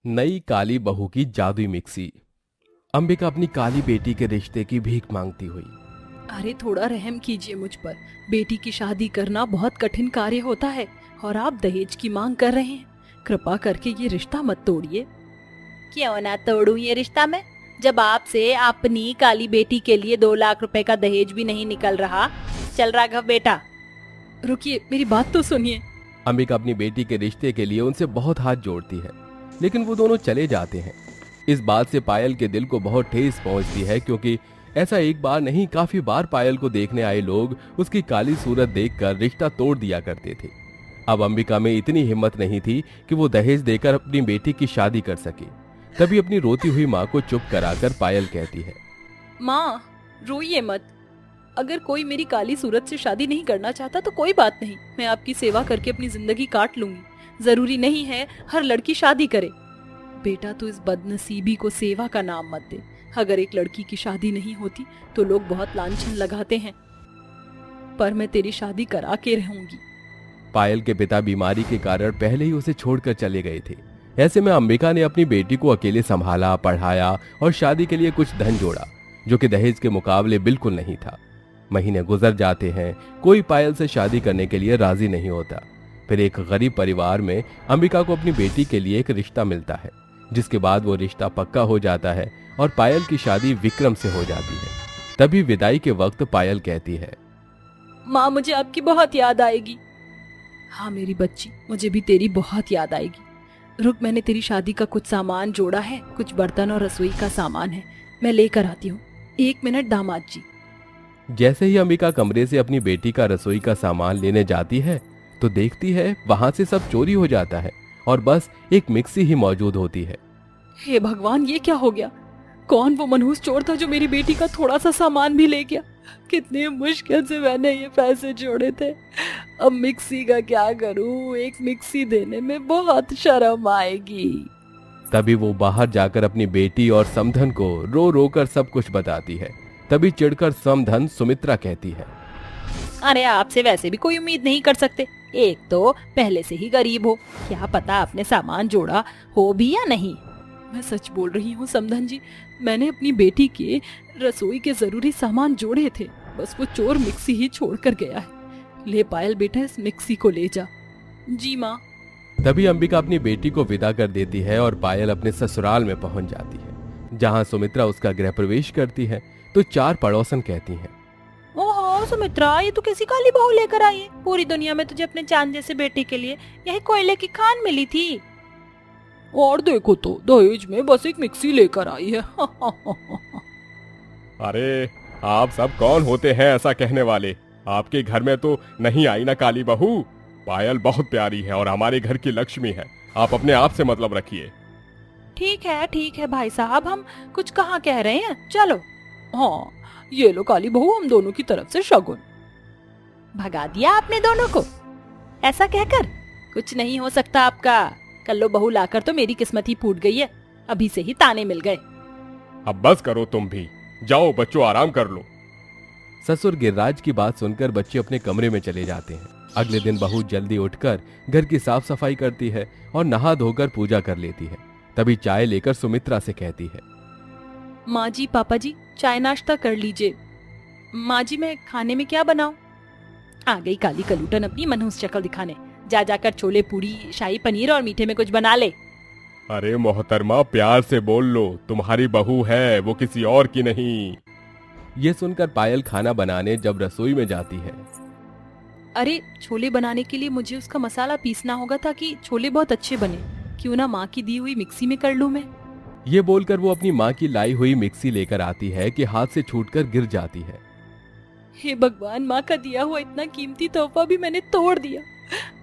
नई काली बहू की जादुई मिक्सी। अंबिका अपनी काली बेटी के रिश्ते की भीख मांगती हुई। अरे थोड़ा रहम कीजिए मुझ पर। बेटी की शादी करना बहुत कठिन कार्य होता है और आप दहेज की मांग कर रहे हैं। कृपा करके ये रिश्ता मत तोड़िए। क्यों ना तोड़ूं ये रिश्ता मैं, जब आपसे अपनी काली बेटी के लिए 2 लाख रुपए का दहेज भी नहीं निकल रहा। चल राघव बेटा। रुकिए, मेरी बात तो सुनिए। अंबिका अपनी बेटी के रिश्ते के लिए उनसे बहुत हाथ जोड़ती है, लेकिन वो दोनों चले जाते हैं। इस बात से पायल के दिल को बहुत ठेस पहुंचती है, क्योंकि ऐसा एक बार नहीं काफी बार पायल को देखने आए लोग उसकी काली सूरत देखकर रिश्ता तोड़ दिया करते थे। अब अंबिका में इतनी हिम्मत नहीं थी कि वो दहेज देकर अपनी बेटी की शादी कर सके। तभी अपनी रोती हुई माँ को चुप कराकर पायल कहती है, माँ रोइए मत। अगर कोई मेरी काली सूरत से शादी नहीं करना चाहता तो कोई बात नहीं, मैं आपकी सेवा करके अपनी जिंदगी काट लूंगी। जरूरी नहीं है हर लड़की शादी करे। बेटा तू इस बदनसीबी को सेवा का नाम मत दे। अगर एक लड़की की शादी नहीं होती तो लोग बहुत लांछन लगाते हैं, पर मैं तेरी शादी करा के रहूंगी। पायल के पिता बीमारी के कारण पहले ही उसे छोड़कर चले गए थे। ऐसे में अंबिका ने अपनी बेटी को अकेले संभाला, पढ़ाया और शादी के लिए कुछ धन जोड़ा, जो कि दहेज के मुकाबले बिल्कुल नहीं था। महीने गुजर जाते हैं, कोई पायल से शादी करने के लिए राजी नहीं होता। फिर एक गरीब परिवार में अंबिका को अपनी बेटी के लिए एक रिश्ता मिलता है, जिसके बाद वो रिश्ता पक्का हो जाता है और पायल की शादी विक्रम से हो जाती है। तभी विदाई के वक्त पायल कहती है, माँ मुझे आपकी बहुत याद आएगी। हाँ मेरी बच्ची, मुझे भी तेरी बहुत याद आएगी। रुक, मैंने तेरी शादी का कुछ सामान जोड़ा है, कुछ बर्तन और रसोई का सामान है, मैं लेकर आती हूँ। 1 मिनट दामाद जी। जैसे ही अंबिका कमरे से अपनी बेटी का रसोई का सामान लेने जाती है तो देखती है वहां से सब चोरी हो जाता है और बस एक मिक्सी ही मौजूद होती है। हे भगवान, ये क्या हो गया? कौन वो मनहूस चोर था जो मेरी बेटी का थोड़ा सा सामान भी ले गया? कितने मुश्किल से मैंने ये पैसे जोड़े थे। अब मिक्सी का क्या करूं? एक मिक्सी देने में बहुत शर्म आएगी। तभी वो बाहर जाकर अपनी बेटी और समधन को रो रो कर सब कुछ बताती है। तभी चिढ़कर समधन सुमित्रा कहती है, अरे आपसे वैसे भी कोई उम्मीद नहीं कर सकते। एक तो पहले से ही गरीब हो, क्या पता आपने सामान जोड़ा हो भी या नहीं। मैं सच बोल रही हूँ समधन जी, मैंने अपनी बेटी के रसोई के जरूरी सामान जोड़े थे, बस वो चोर मिक्सी ही छोड़ कर गया है। ले पायल बेटा, इस मिक्सी को ले जा। जी माँ। तभी अंबिका अपनी बेटी को विदा कर देती है और पायल अपने ससुराल में पहुंच जाती है। जहां सुमित्रा उसका गृह प्रवेश करती है तो 4 पड़ोसन कहती हैं, ओहो सुमित्रा, ये तो कैसी काली बहू लेकर आई है। पूरी दुनिया में तुझे अपने चांद जैसे बेटे के लिए यही कोयले की खान मिली थी। और देखो तो दहेज में बस एक मिक्सी लेकर आई है। अरे आप सब कौन होते हैं ऐसा कहने वाले? आपके घर में तो नहीं आई ना काली बहू। पायल बहुत प्यारी है और हमारे घर की लक्ष्मी है। आप अपने आप से मतलब रखिए। ठीक है भाई साहब, हम कुछ कहाँ कह रहे हैं, चलो। हाँ, ये लो काली बहू, हम दोनों की तरफ से शगुन। भगा दिया आपने दोनों को ऐसा कहकर? कुछ नहीं हो सकता आपका। कल्लो बहू लाकर तो मेरी किस्मत ही फूट गई है। अभी से ही ताने मिल गए। अब बस करो तुम भी, जाओ बच्चों आराम कर लो। ससुर गिरिराज की बात सुनकर बच्चे अपने कमरे में चले जाते हैं। अगले दिन बहू जल्दी उठकर घर की साफ सफाई करती है और नहा धोकर पूजा कर लेती है। तभी चाय लेकर सुमित्रा से कहती है, माँ जी, पापा जी, चाय नाश्ता कर लीजिए। माँ जी, मैं खाने में क्या बनाऊं? आ गई काली कलूटन अपनी मनहूस शक्ल दिखाने। जा जाकर छोले पूरी, शाही पनीर और मीठे में कुछ बना ले। अरे मोहतरमा, प्यार से बोल लो, तुम्हारी बहू है, वो किसी और की नहीं। ये सुनकर पायल खाना बनाने जब रसोई में जाती है। अरे छोले बनाने के लिए मुझे उसका मसाला पीसना होगा ताकि छोले बहुत अच्छे बने। क्यों ना माँ की दी हुई मिक्सी में कर लूं मैं। ये बोलकर वो अपनी माँ की लाई हुई मिक्सी लेकर आती है कि हाथ से छूटकर गिर जाती है। हे भगवान, माँ का दिया हुआ इतना कीमती तोहफा भी मैंने तोड़ दिया।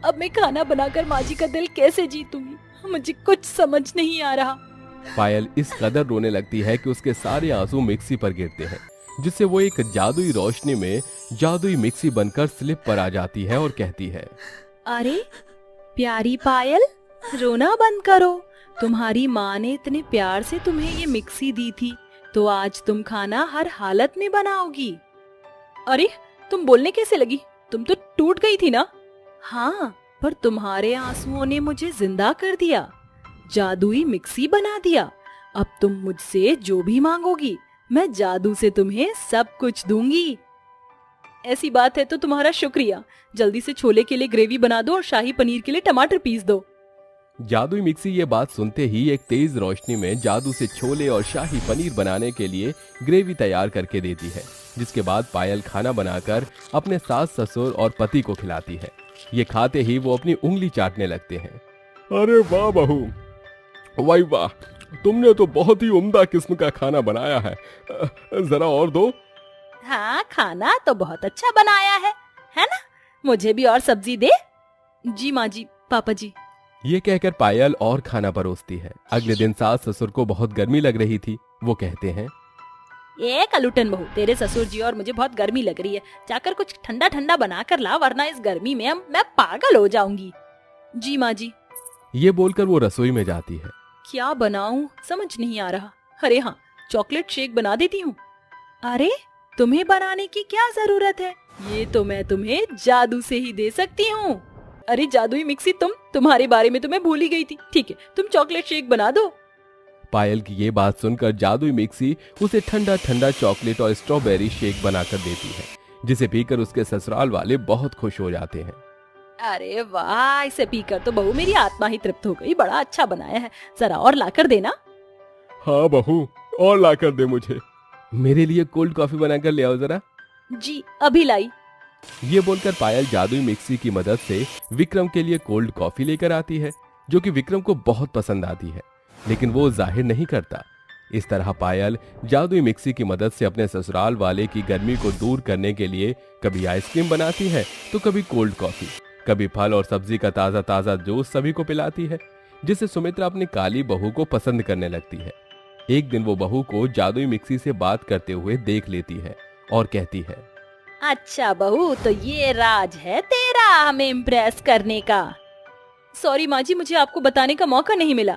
अब मैं खाना बनाकर माँ जी का दिल कैसे जीतूंगी? मुझे कुछ समझ नहीं आ रहा। पायल इस कदर रोने लगती है कि उसके सारे आंसू मिक्सी पर गिरते हैं, जिससे वो एक जादुई रोशनी में जादुई मिक्सी बनकर स्लिप पर आ जाती है और कहती है, अरे प्यारी पायल, रोना बंद करो। तुम्हारी माँ ने इतने प्यार से तुम्हें ये मिक्सी दी थी, तो आज तुम खाना हर हालत में बनाओगी। अरे तुम बोलने कैसे लगी? तुम तो टूट गई थी ना। हाँ, पर तुम्हारे आंसुओं ने मुझे जिंदा कर दिया। जादुई मिक्सी बना दिया। अब तुम मुझसे जो भी मांगोगी मैं जादू से तुम्हें सब कुछ दूंगी। ऐसी बात है तो तुम्हारा शुक्रिया। जल्दी से छोले के लिए ग्रेवी बना दो और शाही पनीर के लिए टमाटर पीस दो। जादुई मिक्सी ये बात सुनते ही एक तेज रोशनी में जादू से छोले और शाही पनीर बनाने के लिए ग्रेवी तैयार करके देती है, जिसके बाद पायल खाना बनाकर अपने सास ससुर और पति को खिलाती है। ये खाते ही वो अपनी उंगली चाटने लगते हैं। अरे वाह बहू, वाह वाह, तुमने तो बहुत ही उम्दा किस्म का खाना बनाया है। जरा और दो। हाँ, खाना तो बहुत अच्छा बनाया है ना? मुझे भी और सब्जी दे। जी माँ जी, पापा जी। ये कहकर पायल और खाना परोसती है। अगले दिन सास ससुर को बहुत गर्मी लग रही थी। वो कहते हैं, ये कलुटन बहू, तेरे ससुर जी और मुझे बहुत गर्मी लग रही है। जाकर कुछ ठंडा ठंडा बना कर ला, वरना इस गर्मी में मैं पागल हो जाऊंगी। जी माँ जी। ये बोलकर वो रसोई में जाती है। क्या बनाऊं समझ नहीं आ रहा। अरे हाँ, चॉकलेट शेक बना देती हूँ। अरे तुम्हें बनाने की क्या जरूरत है? ये तो मैं तुम्हें जादू से ही दे सकती हूँ। अरे जादुई मिक्सी, तुम्हारे बारे में तो मैं भूल ही गई थी। ठीक है, तुम चॉकलेट शेक बना दो। पायल की ये बात सुनकर जादुई मिक्सी उसे ठंडा ठंडा चॉकलेट और स्ट्रॉबेरी शेक बनाकर देती है, जिसे पीकर उसके ससुराल वाले बहुत खुश हो जाते हैं। अरे वाह, इसे पीकर तो बहू मेरी आत्मा ही तृप्त हो गई। बड़ा अच्छा बनाया है, जरा और लाकर देना। हाँ बहू, और लाकर दे मुझे। मेरे लिए कोल्ड कॉफी बनाकर ले आओ जरा। जी, अभी लाई। ये बोलकर पायल जादुई मिक्सी की मदद से विक्रम के लिए कोल्ड कॉफी लेकर आती है, जो कि विक्रम को बहुत पसंद आती है, लेकिन वो जाहिर नहीं करता। इस तरह पायल जादुई मिक्सी की मदद से अपने ससुराल वाले की गर्मी को दूर करने के लिए कभी आइसक्रीम बनाती है तो कभी कोल्ड कॉफी, कभी फल और सब्जी का ताजा ताजा जूस सभी को पिलाती है, जिससे सुमित्रा अपनी काली बहू को पसंद करने लगती है। एक दिन वो बहू को जादुई मिक्सी से बात करते हुए देख लेती है और कहती है, अच्छा बहू, तो ये राज है तेरा हमें इम्प्रेस करने का। सॉरी माँ जी, मुझे आपको बताने का मौका नहीं मिला।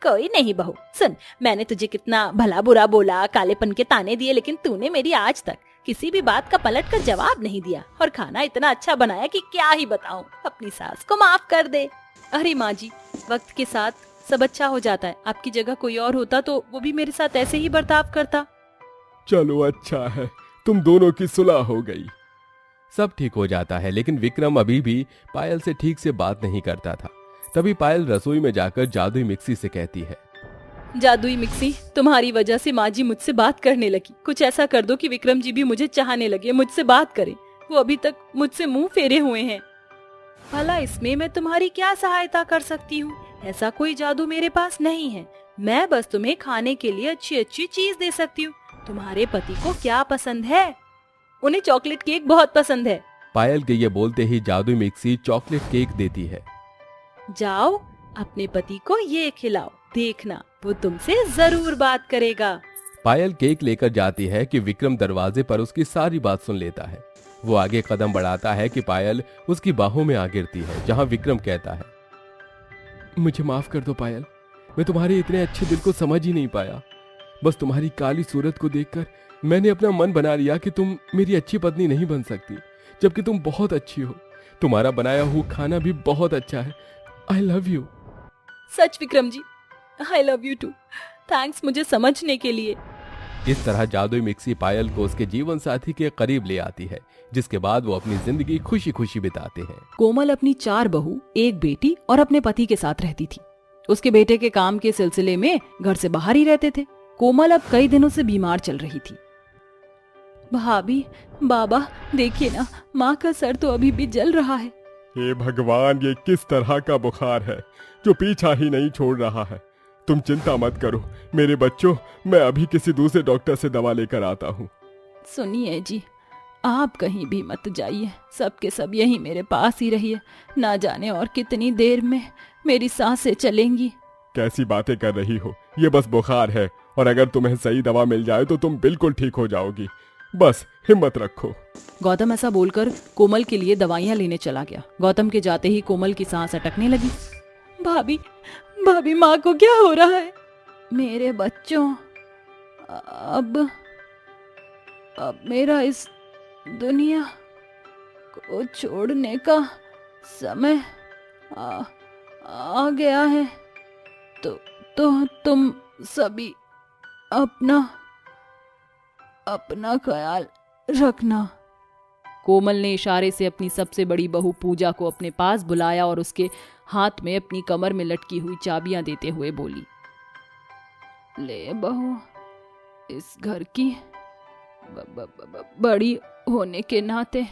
कोई नहीं बहू, सुन, मैंने तुझे कितना भला बुरा बोला, कालेपन के ताने दिए, लेकिन तूने मेरी आज तक किसी भी बात का पलट कर जवाब नहीं दिया, और खाना इतना अच्छा बनाया कि क्या ही बताऊं। अपनी सास को माफ कर दे। अरे माँ जी, वक्त के साथ सब अच्छा हो जाता है। आपकी जगह कोई और होता तो वो भी मेरे साथ ऐसे ही बर्ताव करता। चलो अच्छा है, तुम दोनों की सुलह हो गई। सब ठीक हो जाता है, लेकिन विक्रम अभी भी पायल से ठीक से बात नहीं करता था। तभी पायल रसोई में जाकर जादुई मिक्सी से कहती है, जादुई मिक्सी, तुम्हारी वजह से माँ जी मुझसे बात करने लगी। कुछ ऐसा कर दो कि विक्रम जी भी मुझे चाहने लगे, मुझसे बात करें। वो अभी तक मुझसे मुंह फेरे हुए हैं। भला इसमें मैं तुम्हारी क्या सहायता कर सकती हूँ? ऐसा कोई जादू मेरे पास नहीं है। मैं बस तुम्हें खाने के लिए अच्छी अच्छी चीज दे सकती हूँ। तुम्हारे पति को क्या पसंद है? उन्हें चॉकलेट केक बहुत पसंद है। पायल के ये बोलते ही जादुई मिक्सी चॉकलेट केक देती है। जाओ, अपने पति को ये खिलाओ, देखना वो तुमसे जरूर बात करेगा। पायल केक लेकर जाती है कि विक्रम दरवाजे पर उसकी सारी बात सुन लेता है। वो आगे कदम बढ़ाता है कि पायल उसकी बाहों में आ गिरती है, जहां विक्रम कहता है, मुझे माफ कर दो पायल, मैं तुम्हारे इतने अच्छे दिल को समझ ही नहीं पाया। बस तुम्हारी काली सूरत को देखकर मैंने अपना मन बना लिया कि तुम मेरी अच्छी पत्नी नहीं बन सकती, जबकि तुम बहुत अच्छी हो। तुम्हारा बनाया हुआ खाना भी बहुत अच्छा है। I love you. सच Vikram ji, I love you too. Thanks मुझे समझने के लिए। इस तरह जादुई मिक्सी पायल को उसके जीवन साथी के करीब ले आती है, जिसके बाद वो अपनी जिंदगी खुशी खुशी बिताते हैं। कोमल अपनी 4 बहू, 1 बेटी और अपने पति के साथ रहती थी। उसके बेटे के काम के सिलसिले में घर से बाहर ही रहते थे। कोमल अब कई दिनों से बीमार चल रही थी। भाभी, बाबा, देखिए ना, माँ का सर तो अभी भी जल रहा है। हे भगवान, ये किस तरह का बुखार है जो पीछा ही नहीं छोड़ रहा है। तुम चिंता मत करो मेरे बच्चों, मैं अभी किसी दूसरे डॉक्टर से दवा लेकर आता हूँ। सुनिए जी, आप कहीं भी मत जाइए, सबके सब यहीं मेरे पास ही रहिए। ना जाने और कितनी देर में मेरी सांसें चलेंगी। कैसी बातें कर रही हो, ये बस बुखार है, और अगर तुम्हें सही दवा मिल जाए तो तुम बिल्कुल ठीक हो जाओगी। बस हिम्मत रखो। गौतम ऐसा बोलकर कोमल के लिए दवाइयाँ लेने चला गया। गौतम के जाते ही कोमल की सांस अटकने लगी। भाभी, भाभी, माँ को क्या हो रहा है? मेरे बच्चों, अब मेरा इस दुनिया को छोड़ने का समय आ गया है। तो तुम सभी अपना अपना ख्याल रखना। कोमल ने इशारे से अपनी सबसे बड़ी बहू पूजा को अपने पास बुलाया और उसके हाथ में अपनी कमर में लटकी हुई चाबियां देते हुए बोली, ले बहू, इस घर की बड़ी होने के नाते